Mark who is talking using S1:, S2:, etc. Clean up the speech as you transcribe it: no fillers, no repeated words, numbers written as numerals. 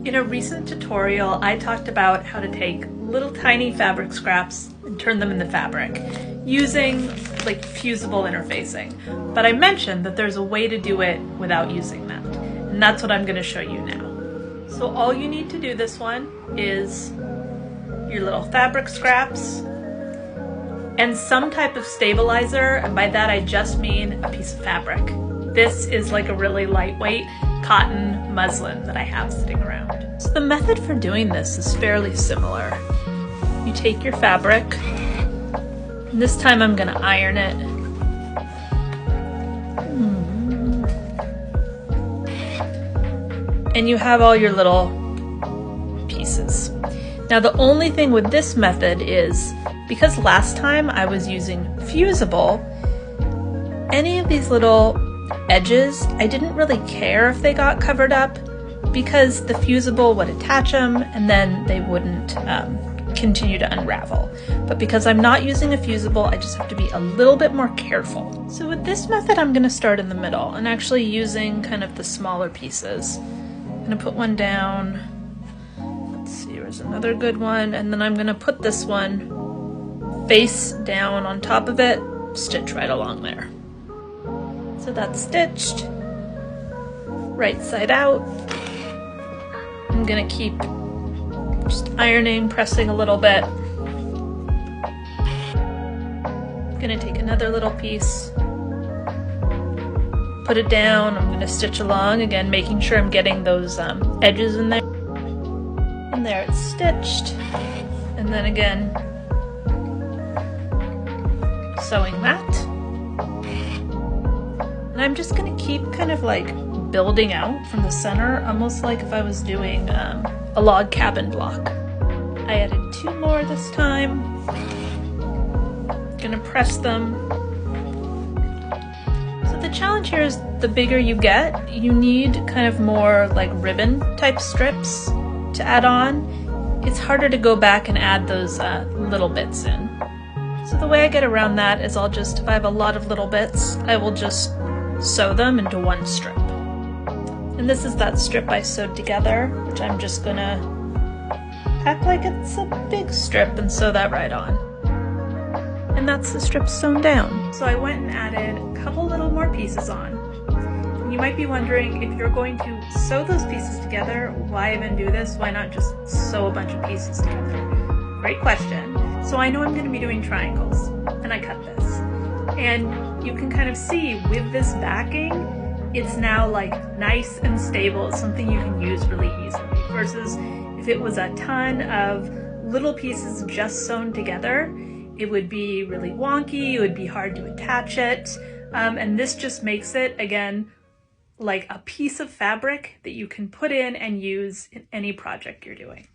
S1: In a recent tutorial, I talked about how to take little tiny fabric scraps and turn them into fabric using like fusible interfacing. But I mentioned that there's a way to do it without using that. And that's what I'm going to show you now. So all you need to do this one is your little fabric scraps and some type of stabilizer, and by that I just mean a piece of fabric. This is like a really lightweight cotton muslin that I have sitting around. So the method for doing this is fairly similar. You take your fabric, and this time I'm gonna iron it. And you have all your little pieces. Now the only thing with this method is, because last time I was using fusible, any of these little edges, I didn't really care if they got covered up because the fusible would attach them and then they wouldn't continue to unravel. But because I'm not using a fusible, I just have to be a little bit more careful. So with this method, I'm going to start in the middle and actually using kind of the smaller pieces. I'm going to put one down. Let's see, here's another good one. And then I'm going to put this one face down on top of it, stitch right along there. So that's stitched, right side out. I'm gonna keep just ironing, pressing a little bit. I'm gonna take another little piece, put it down. I'm gonna stitch along, again, making sure I'm getting those edges in there. And there it's stitched. And then again, sewing that. And I'm just gonna keep kind of like building out from the center, almost like if I was doing a log cabin block. I added 2 more this time. Gonna press them. So the challenge here is the bigger you get, you need kind of more like ribbon type strips to add on. It's harder to go back and add those little bits in. So the way I get around that is I'll just, if I have a lot of little bits, I will just sew them into one strip. And this is that strip I sewed together, which I'm just gonna act like it's a big strip and sew that right on. And that's the strip sewn down. So I went and added a couple little more pieces on. And you might be wondering, if you're going to sew those pieces together, why even do this? Why not just sew a bunch of pieces together? Great question. So I know I'm going to be doing triangles, and I cut this. And you can kind of see with this backing, it's now like nice and stable. It's something you can use really easily, versus if it was a ton of little pieces just sewn together, it would be really wonky, it would be hard to attach it. And this just makes it, again, like a piece of fabric that you can put in and use in any project you're doing.